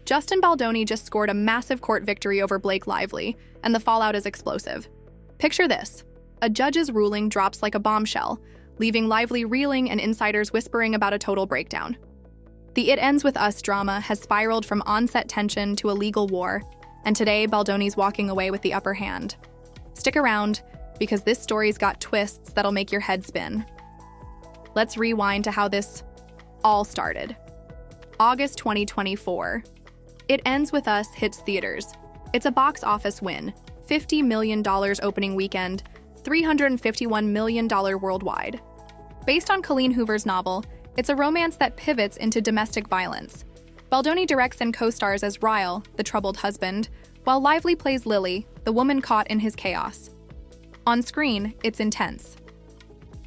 Justin Baldoni just scored a massive court victory over Blake Lively, and the fallout is explosive. Picture this. A judge's ruling drops like a bombshell, leaving Lively reeling and insiders whispering about a total breakdown. The It Ends With Us drama has spiraled from on-set tension to a legal war, and today Baldoni's walking away with the upper hand. Stick around, because this story's got twists that'll make your head spin. Let's rewind to how this all started. August 2024. It Ends With Us hits theaters. It's a box office win, $50 million opening weekend, $351 million worldwide. Based on Colleen Hoover's novel, it's a romance that pivots into domestic violence. Baldoni directs and co-stars as Ryle, the troubled husband, while Lively plays Lily, the woman caught in his chaos. On screen, it's intense.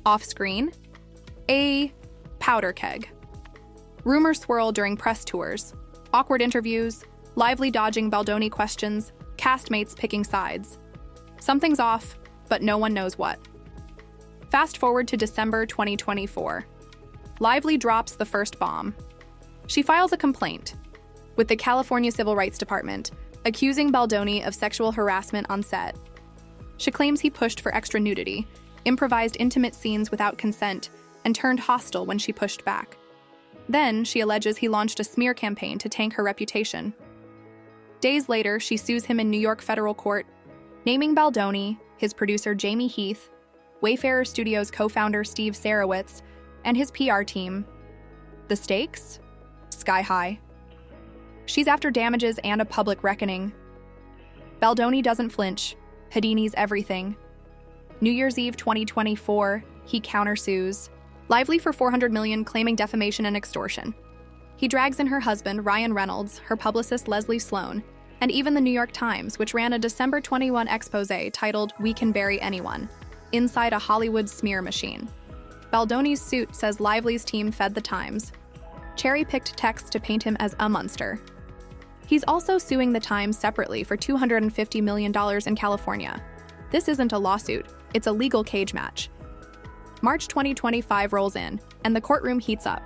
Off screen, a powder keg. Rumors swirl during press tours, awkward interviews, Lively dodging Baldoni questions, castmates picking sides. Something's off, but no one knows what. Fast forward to December 2024. Lively drops the first bomb. She files a complaint with the California Civil Rights Department, accusing Baldoni of sexual harassment on set. She claims he pushed for extra nudity, improvised intimate scenes without consent, and turned hostile when she pushed back. Then, she alleges he launched a smear campaign to tank her reputation. Days later, she sues him in New York federal court, naming Baldoni, his producer Jamie Heath, Wayfarer Studios co-founder Steve Sarowitz, and his PR team. The stakes? Sky high. She's after damages and a public reckoning. Baldoni doesn't flinch. Houdini's everything. New Year's Eve 2024, he countersues Lively for $400 million, claiming defamation and extortion. He drags in her husband, Ryan Reynolds, her publicist, Leslie Sloan, and even the New York Times, which ran a December 21 expose titled "We Can Bury Anyone," inside a Hollywood smear machine. Baldoni's suit says Lively's team fed the Times, cherry-picked text to paint him as a monster. He's also suing the Times separately for $250 million in California. This isn't a lawsuit, it's a legal cage match. March 2025 rolls in, and the courtroom heats up.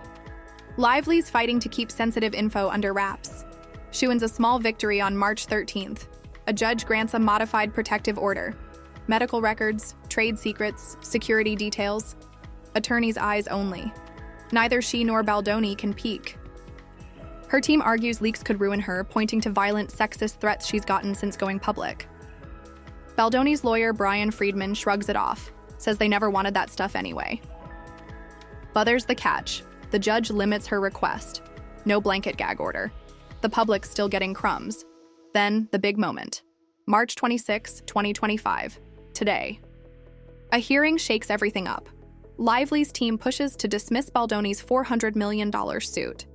Lively's fighting to keep sensitive info under wraps. She wins a small victory on March 13th. A judge grants a modified protective order. Medical records, trade secrets, security details. Attorney's eyes only. Neither she nor Baldoni can peek. Her team argues leaks could ruin her, pointing to violent, sexist threats she's gotten since going public. Baldoni's lawyer, Brian Friedman, shrugs it off, says they never wanted that stuff anyway. But there's the catch. The judge limits her request. No blanket gag order. The public's still getting crumbs. Then, the big moment. March 26, 2025. Today. A hearing shakes everything up. Lively's team pushes to dismiss Baldoni's $400 million suit.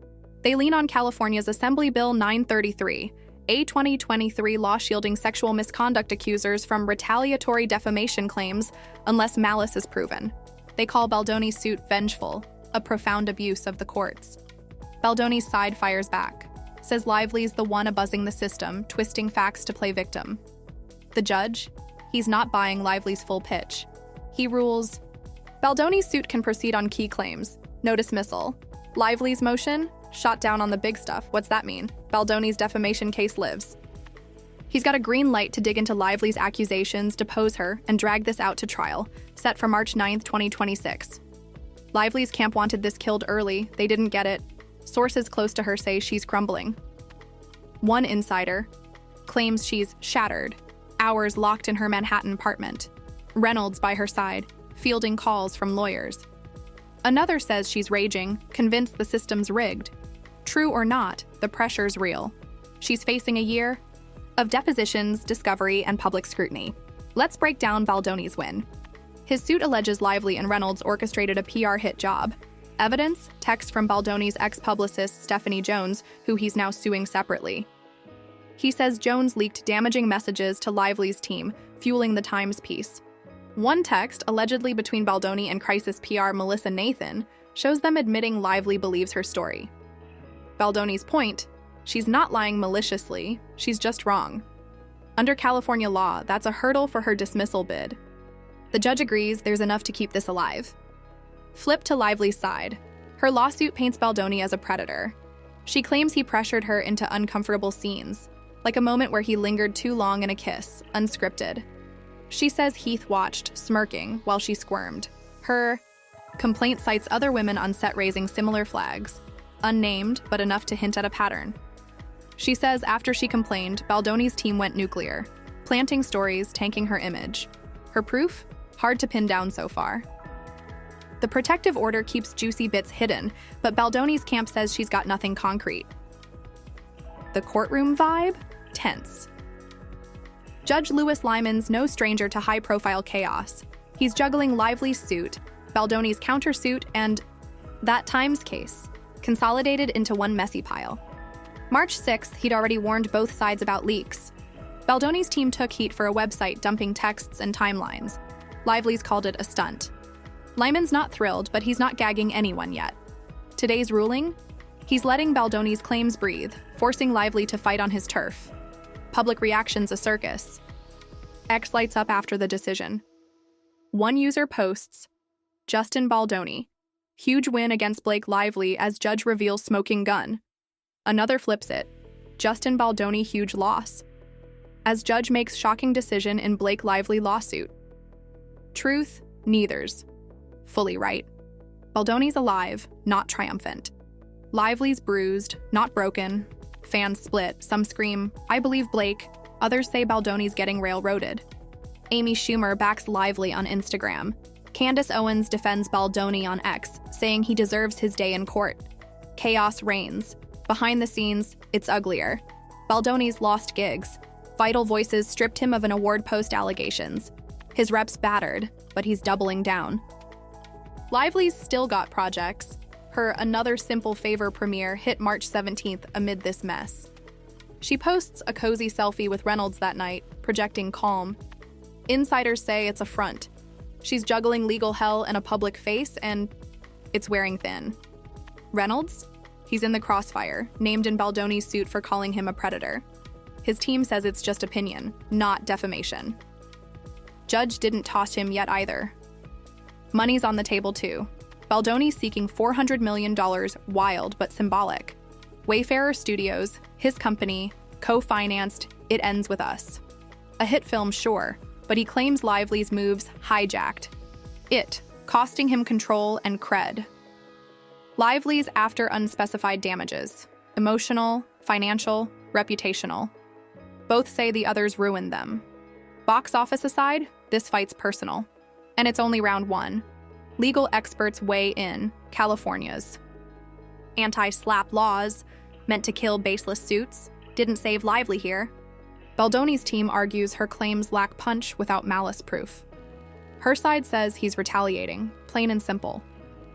They lean on California's Assembly Bill 933, a 2023 law shielding sexual misconduct accusers from retaliatory defamation claims unless malice is proven. They call Baldoni's suit vengeful, a profound abuse of the courts. Baldoni's side fires back, says Lively's the one abusing the system, twisting facts to play victim. The judge? He's not buying Lively's full pitch. He rules, Baldoni's suit can proceed on key claims. No dismissal. Lively's motion? Shot down on the big stuff. What's that mean? Baldoni's defamation case lives. He's got a green light to dig into Lively's accusations, depose her, and drag this out to trial, set for March 9th, 2026. Lively's camp wanted this killed early. They didn't get it. Sources close to her say she's crumbling. One insider claims she's shattered, hours locked in her Manhattan apartment. Reynolds by her side, fielding calls from lawyers. Another says she's raging, convinced the system's rigged. True or not, the pressure's real. She's facing a year of depositions, discovery, and public scrutiny. Let's break down Baldoni's win. His suit alleges Lively and Reynolds orchestrated a PR hit job. Evidence? Text from Baldoni's ex-publicist Stephanie Jones, who he's now suing separately. He says Jones leaked damaging messages to Lively's team, fueling the Times piece. One text, allegedly between Baldoni and crisis PR Melissa Nathan, shows them admitting Lively believes her story. Baldoni's point, she's not lying maliciously, she's just wrong. Under California law, that's a hurdle for her dismissal bid. The judge agrees there's enough to keep this alive. Flip to Lively's side. Her lawsuit paints Baldoni as a predator. She claims he pressured her into uncomfortable scenes, like a moment where he lingered too long in a kiss, unscripted. She says Heath watched, smirking, while she squirmed. Her complaint cites other women on set raising similar flags, unnamed but enough to hint at a pattern. She says after she complained, Baldoni's team went nuclear, planting stories, tanking her image. Her proof? Hard to pin down so far. The protective order keeps juicy bits hidden, but Baldoni's camp says she's got nothing concrete. The courtroom vibe? Tense. Judge Louis Lyman's no stranger to high-profile chaos. He's juggling Lively's suit, Baldoni's countersuit, and that Times case, consolidated into one messy pile. March 6th, he'd already warned both sides about leaks. Baldoni's team took heat for a website dumping texts and timelines. Lively's called it a stunt. Lyman's not thrilled, but he's not gagging anyone yet. Today's ruling? He's letting Baldoni's claims breathe, forcing Lively to fight on his turf. Public reaction's a circus. X lights up after the decision. One user posts, Justin Baldoni, huge win against Blake Lively as judge reveals smoking gun. Another flips it, Justin Baldoni huge loss, as judge makes shocking decision in Blake Lively lawsuit. Truth, neithers. Fully right. Baldoni's alive, not triumphant. Lively's bruised, not broken. Fans split, some scream, I believe Blake, others say Baldoni's getting railroaded. Amy Schumer backs Lively on Instagram. Candace Owens defends Baldoni on X, saying he deserves his day in court. Chaos reigns. Behind the scenes, it's uglier. Baldoni's lost gigs. Vital Voices stripped him of an award post allegations. His reps battered, but he's doubling down. Lively's still got projects. Her Another Simple Favor premiere hit March 17th amid this mess. She posts a cozy selfie with Reynolds that night, projecting calm. Insiders say it's a front. She's juggling legal hell and a public face, and it's wearing thin. Reynolds? He's in the crossfire, named in Baldoni's suit for calling him a predator. His team says it's just opinion, not defamation. Judge didn't toss him yet either. Money's on the table too. Baldoni's seeking $400 million, wild but symbolic. Wayfarer Studios, his company, co-financed It Ends With Us. A hit film, sure, but he claims Lively's moves hijacked it, costing him control and cred. Lively's after unspecified damages, emotional, financial, reputational. Both say the others ruined them. Box office aside, this fight's personal. And it's only round one. Legal experts weigh in, California's. Anti-SLAPP laws, meant to kill baseless suits, didn't save Lively here. Baldoni's team argues her claims lack punch without malice proof. Her side says he's retaliating, plain and simple.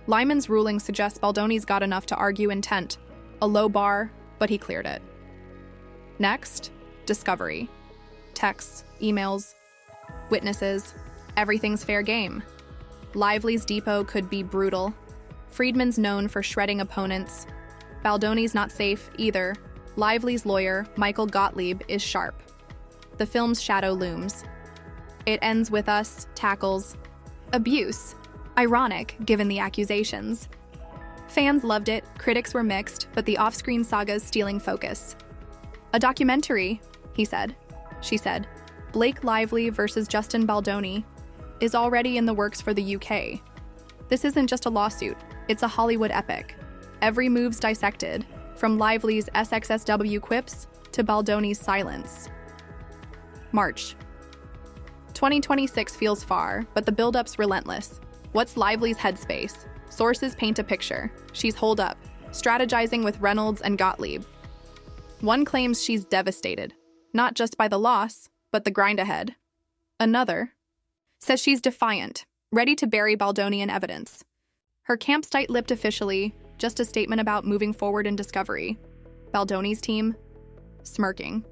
Lyman's ruling suggests Baldoni's got enough to argue intent, a low bar, but he cleared it. Next, discovery. Texts, emails, witnesses, everything's fair game. Lively's depot could be brutal. Friedman's known for shredding opponents. Baldoni's not safe either. Lively's lawyer, Michael Gottlieb, is sharp. The film's shadow looms. It Ends With Us tackles abuse. Ironic, given the accusations. Fans loved it, critics were mixed, but the off-screen saga's stealing focus. A documentary, he said. She said. Blake Lively versus Justin Baldoni is already in the works for the UK. This isn't just a lawsuit, it's a Hollywood epic. Every move's dissected, from Lively's SXSW quips to Baldoni's silence. March. 2026 feels far, but the build-up's relentless. What's Lively's headspace? Sources paint a picture. She's holed up, strategizing with Reynolds and Gottlieb. One claims she's devastated, not just by the loss, but the grind ahead. Another says she's defiant, ready to bury Baldoni in evidence. Her camp's tight-lipped officially, just a statement about moving forward in discovery. Baldoni's team, smirking.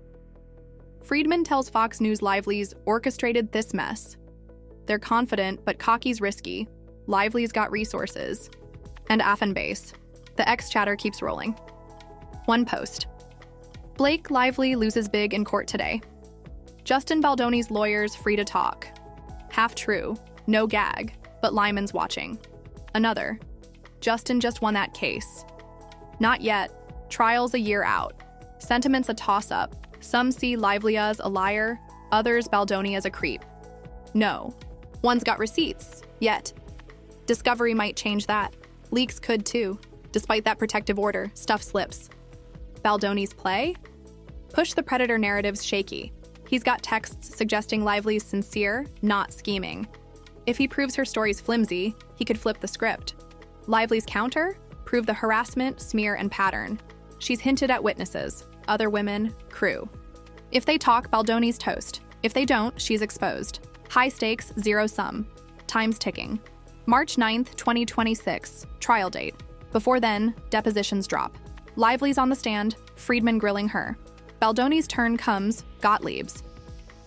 Friedman tells Fox News Lively's orchestrated this mess. They're confident, but cocky's risky. Lively's got resources. And Affenbase. The X chatter keeps rolling. One post. Blake Lively loses big in court today. Justin Baldoni's lawyers free to talk. Half true, no gag, but Lyman's watching. Another. Justin just won that case. Not yet. Trials a year out. Sentiments a toss-up. Some see Lively as a liar, others Baldoni as a creep. No. One's got receipts, yet. Discovery might change that. Leaks could too. Despite that protective order, stuff slips. Baldoni's play? Push the predator narrative's shaky. He's got texts suggesting Lively's sincere, not scheming. If he proves her story's flimsy, he could flip the script. Lively's counter? Prove the harassment, smear, and pattern. She's hinted at witnesses, other women, crew. If they talk, Baldoni's toast. If they don't, she's exposed. High stakes, zero sum. Time's ticking. March 9th, 2026, trial date. Before then, depositions drop. Lively's on the stand, Friedman grilling her. Baldoni's turn comes, Gottlieb's.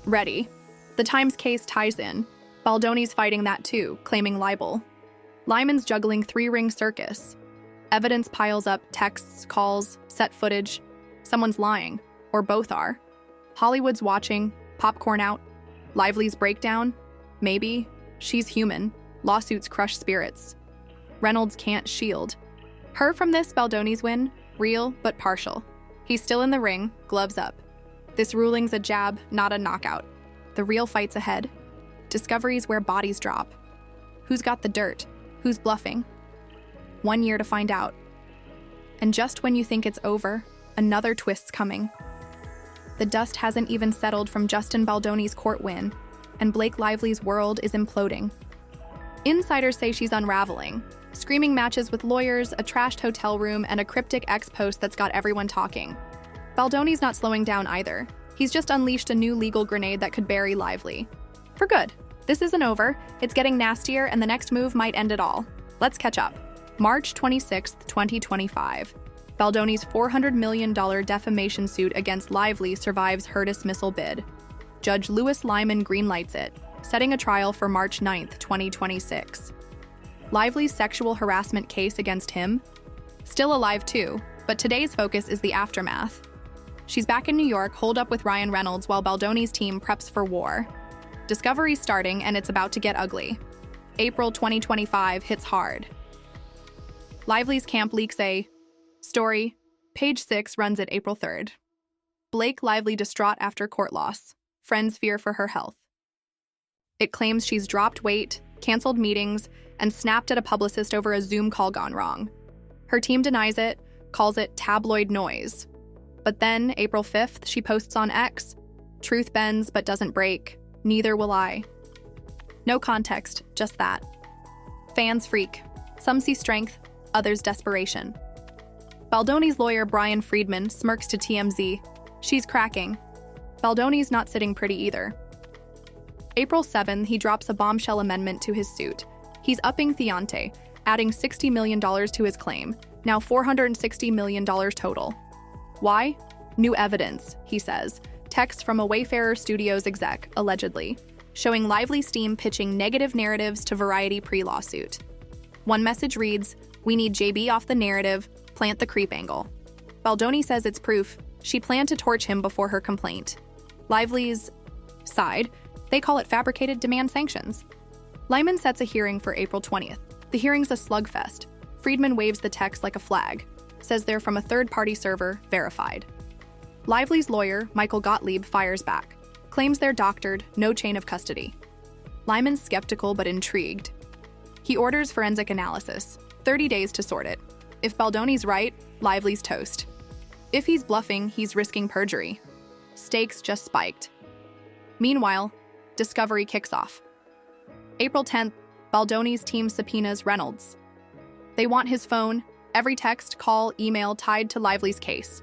Ready. The Times case ties in. Baldoni's fighting that too, claiming libel. Lyman's juggling three-ring circus. Evidence piles up, texts, calls, set footage. Someone's lying, or both are. Hollywood's watching, popcorn out. Lively's breakdown? Maybe. She's human. Lawsuits crush spirits. Reynolds can't shield. Her from this, Baldoni's win, real but partial. He's still in the ring, gloves up. This ruling's a jab, not a knockout. The real fight's ahead. Discovery's where bodies drop. Who's got the dirt? Who's bluffing? 1 year to find out. And just when you think it's over, another twist's coming. The dust hasn't even settled from Justin Baldoni's court win, and Blake Lively's world is imploding. Insiders say she's unraveling. Screaming matches with lawyers, a trashed hotel room, and a cryptic ex-post that's got everyone talking. Baldoni's not slowing down either. He's just unleashed a new legal grenade that could bury Lively. For good. This isn't over. It's getting nastier, and the next move might end it all. Let's catch up. March 26th, 2025. Baldoni's $400 million defamation suit against Lively survives her dismissal bid. Judge Lewis Lyman greenlights it, setting a trial for March 9th, 2026. Lively's sexual harassment case against him? Still alive too, but today's focus is the aftermath. She's back in New York, holed up with Ryan Reynolds while Baldoni's team preps for war. Discovery's starting, and it's about to get ugly. April 2025 hits hard. Lively's camp leaks a story. Page 6 runs it April 3rd. Blake Lively distraught after court loss. Friends fear for her health. It claims she's dropped weight, canceled meetings, and snapped at a publicist over a Zoom call gone wrong. Her team denies it, calls it tabloid noise. But then, April 5th, she posts on X, "Truth bends but doesn't break. Neither will I." No context, just that. Fans freak. Some see strength, others desperation. Baldoni's lawyer Brian Friedman smirks to TMZ. She's cracking. Baldoni's not sitting pretty either. April 7th, he drops a bombshell amendment to his suit. He's upping Theante, adding $60 million to his claim, now $460 million total. Why? New evidence, he says. Text from a Wayfarer Studios exec, allegedly, showing Lively's team pitching negative narratives to Variety pre-lawsuit. One message reads, "We need JB off the narrative, plant the creep angle." Baldoni says it's proof. She planned to torch him before her complaint. Lively's side, they call it fabricated demand sanctions. Lyman sets a hearing for April 20th. The hearing's a slugfest. Friedman waves the text like a flag, says they're from a third-party server, verified. Lively's lawyer, Michael Gottlieb, fires back, claims they're doctored, no chain of custody. Lyman's skeptical but intrigued. He orders forensic analysis, 30 days to sort it. If Baldoni's right, Lively's toast. If he's bluffing, he's risking perjury. Stakes just spiked. Meanwhile, Discovery kicks off. April 10th, Baldoni's team subpoenas Reynolds. They want his phone, every text, call, email tied to Lively's case.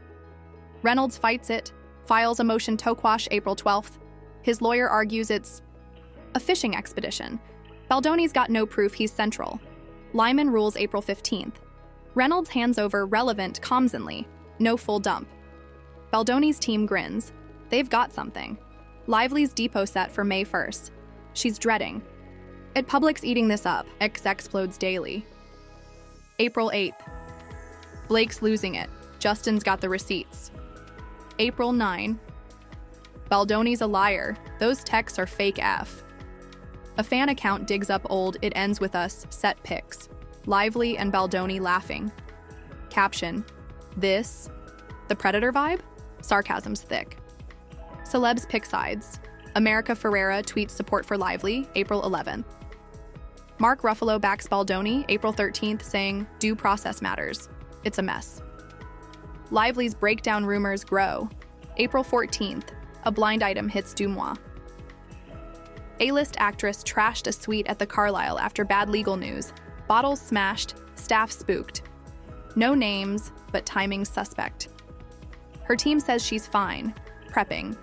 Reynolds fights it, files a motion to quash April 12th. His lawyer argues it's a fishing expedition. Baldoni's got no proof he's central. Lyman rules April 15th. Reynolds hands over relevant comms-only, no full dump. Baldoni's team grins. They've got something. Lively's depot set for May 1st. She's dreading. At Public's eating this up, X explodes daily. April 8th. Blake's losing it. Justin's got the receipts. April 9. Baldoni's a liar. Those texts are fake F. A fan account digs up old "It ends with us" set pics. Lively and Baldoni laughing. Caption: This? The Predator vibe? Sarcasm's thick. Celebs pick sides. America Ferrera tweets support for Lively, April 11th. Mark Ruffalo backs Baldoni, April 13th, saying, due process matters. It's a mess. Lively's breakdown rumors grow. April 14th, a blind item hits Dumois. A-list actress trashed a suite at the Carlyle after bad legal news. Bottles smashed, staff spooked. No names, but timing suspect. Her team says she's fine, prepping.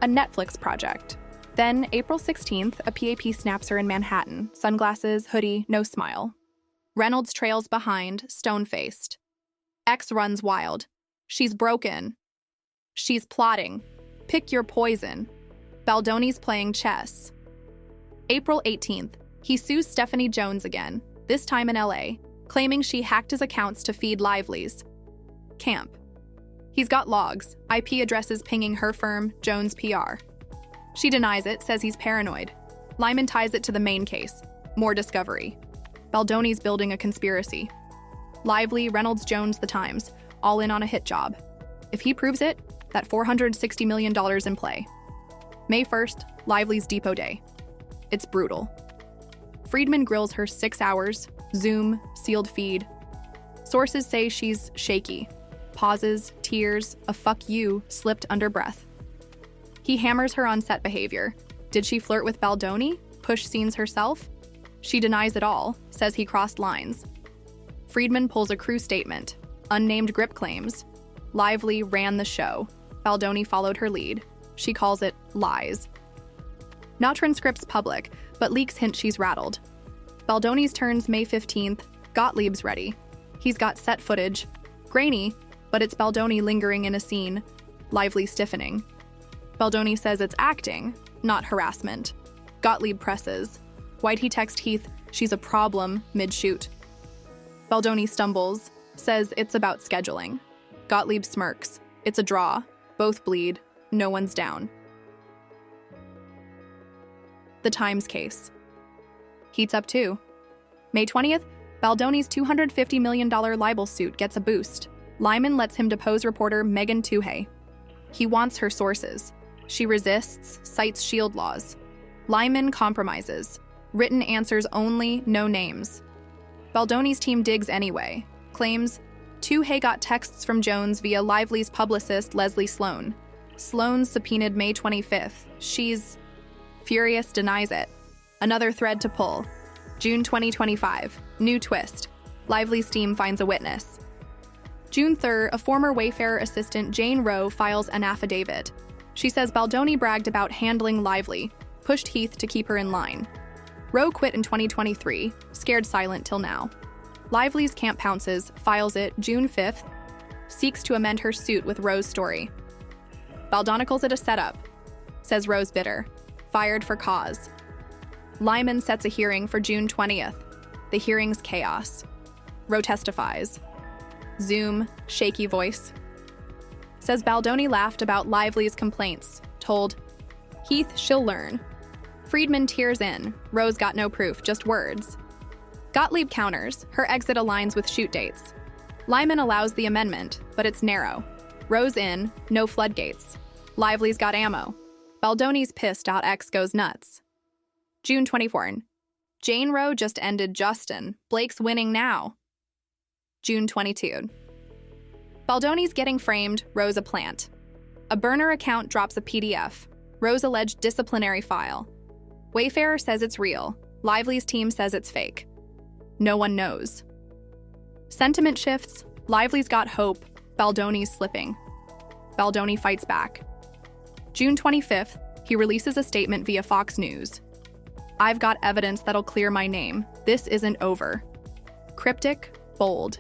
A Netflix project. Then, April 16th, a PAP snaps her in Manhattan. Sunglasses, hoodie, no smile. Reynolds trails behind, stone-faced. X runs wild. She's broken. She's plotting. Pick your poison. Baldoni's playing chess. April 18th, he sues Stephanie Jones again, this time in LA, claiming she hacked his accounts to feed Lively's. Camp. He's got logs, IP addresses pinging her firm, Jones PR. She denies it, says he's paranoid. Lyman ties it to the main case. More discovery. Baldoni's building a conspiracy. Lively, Reynolds, Jones, The Times, all in on a hit job. If he proves it, that $460 million in play. May 1st, Lively's depot day. It's brutal. Friedman grills her 6 hours, Zoom, sealed feed. Sources say she's shaky. Pauses, tears, a fuck you slipped under breath. He hammers her on set behavior. Did she flirt with Baldoni? Push scenes herself? She denies it all, says he crossed lines. Friedman pulls a crew statement. Unnamed grip claims. Lively ran the show. Baldoni followed her lead. She calls it lies. Not transcripts public, but leaks hint she's rattled. Baldoni's turns May 15th. Gottlieb's ready. He's got set footage. Grainy, but it's Baldoni lingering in a scene. Lively stiffening. Baldoni says it's acting, not harassment. Gottlieb presses. Why'd he text Heath, she's a problem, mid-shoot? Baldoni stumbles, says it's about scheduling. Gottlieb smirks. It's a draw. Both bleed. No one's down. The Times case. Heats up too. May 20th, Baldoni's $250 million libel suit gets a boost. Lyman lets him depose reporter Megan Tuhey. He wants her sources. She resists, cites shield laws. Lyman compromises. Written answers only, no names. Baldoni's team digs anyway. Claims, Tuhey got texts from Jones via Lively's publicist Leslie Sloan. Sloan's subpoenaed May 25th. She's furious, denies it. Another thread to pull. June 2025. New twist. Lively's team finds a witness. June 3rd, a former Wayfarer assistant, Jane Rowe, files an affidavit. She says Baldoni bragged about handling Lively, pushed Heath to keep her in line. Rowe quit in 2023, scared silent till now. Lively's camp pounces, files it June 5th, seeks to amend her suit with Rowe's story. Baldonical's it a setup, says Rowe's bitter. Fired for cause. Lyman sets a hearing for June 20th. The hearing's chaos. Rowe testifies. Zoom, shaky voice. Says Baldoni laughed about Lively's complaints. Told, Heath, she'll learn. Friedman tears in. Rowe's got no proof, just words. Gottlieb counters. Her exit aligns with shoot dates. Lyman allows the amendment, but it's narrow. Rowe's in, no floodgates. Lively's got ammo. Baldoni's pissed. X goes nuts. June 24th. Jane Rowe just ended Justin. Blake's winning now. June 22. Baldoni's getting framed. Rowe's a plant. A burner account drops a PDF. Rowe's alleged disciplinary file. Wayfarer says it's real. Lively's team says it's fake. No one knows. Sentiment shifts. Lively's got hope. Baldoni's slipping. Baldoni fights back. June 25th, he releases a statement via Fox News. I've got evidence that'll clear my name. This isn't over. Cryptic, bold.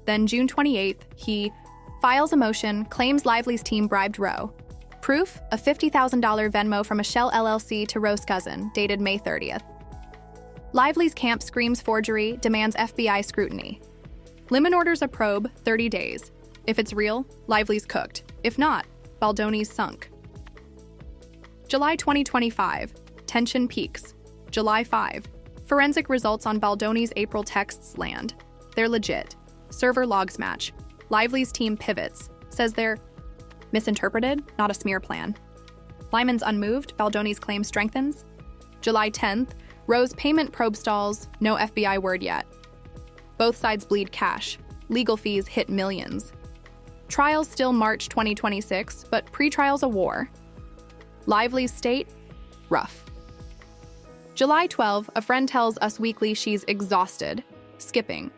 Then June 28th, he files a motion, claims Lively's team bribed Rowe. Proof, a $50,000 Venmo from a Shell LLC to Rowe's cousin, dated May 30th. Lively's camp screams forgery, demands FBI scrutiny. Lyman orders a probe, 30 days. If it's real, Lively's cooked. If not, Baldoni's sunk. July 2025. Tension peaks. July 5. Forensic results on Baldoni's April texts land. They're legit. Server logs match. Lively's team pivots, says they're misinterpreted, not a smear plan. Lyman's unmoved, Baldoni's claim strengthens. July 10th, Rose payment probe stalls, no FBI word yet. Both sides bleed cash. Legal fees hit millions. Trials still March 2026, but pre-trial's a war. Lively's state? Rough. July 12, a friend tells Us Weekly she's exhausted. Skipping.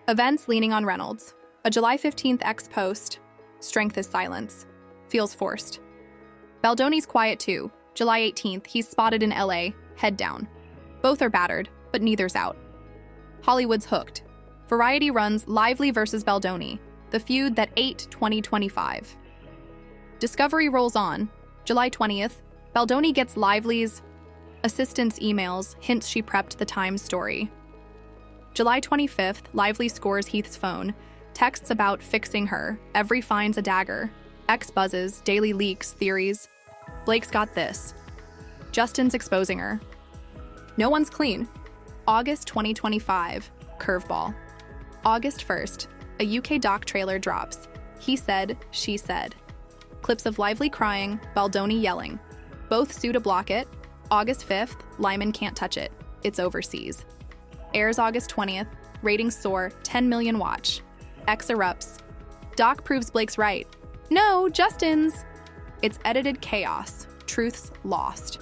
Events leaning on Reynolds. A July 15th ex post. Strength is silence. Feels forced. Baldoni's quiet too. July 18th, he's spotted in LA, head down. Both are battered, but neither's out. Hollywood's hooked. Variety runs Lively versus Baldoni, the feud that ate 2025. Discovery rolls on. July 20th, Baldoni gets Lively's assistant's emails, hints she prepped the Times story. July 25th, Lively scores Heath's phone, texts about fixing her, every finds a dagger, X buzzes, daily leaks, theories. Blake's got this. Justin's exposing her. No one's clean. August 2025, curveball. August 1st, a UK doc trailer drops. He said, she said. Clips of Lively crying, Baldoni yelling. Both sue to block it. August 5th, Lyman can't touch it. It's overseas. Airs August 20th, ratings soar, 10 million watch. X erupts. Doc proves Blake's right. No, Justin's. It's edited chaos. Truth's lost.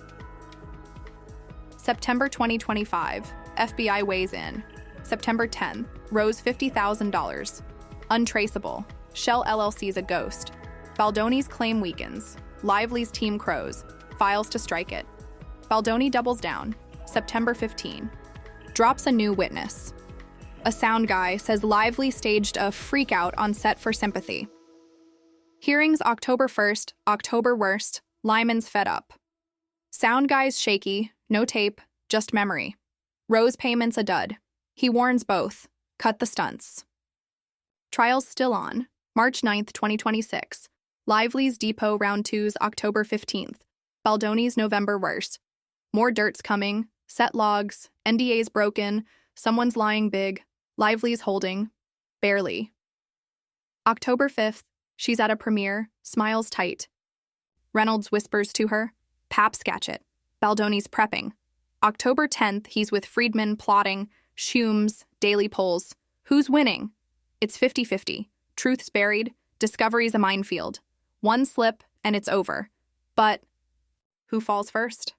September 2025, FBI weighs in. September 10th, Rose $50,000. Untraceable. Shell LLC's a ghost. Baldoni's claim weakens. Lively's team crows. Files to strike it. Baldoni doubles down. September 15. Drops a new witness. A sound guy says Lively staged a freakout on set for sympathy. Hearings October 1st, October worst, Lyman's fed up. Sound guy's shaky, no tape, just memory. Rose payment's a dud. He warns both. Cut the stunts. Trial's still on. March 9th, 2026. Lively's Depot Round 2's October 15th. Baldoni's November worst. More dirt's coming. Set logs. NDA's broken. Someone's lying big. Lively's holding. Barely. October 5th. She's at a premiere. Smiles tight. Reynolds whispers to her. Pap Scatchett. Baldoni's prepping. October 10th, he's with Friedman plotting. Schum's, daily polls. Who's winning? It's 50-50. Truth's buried. Discovery's a minefield. One slip, and it's over. But who falls first?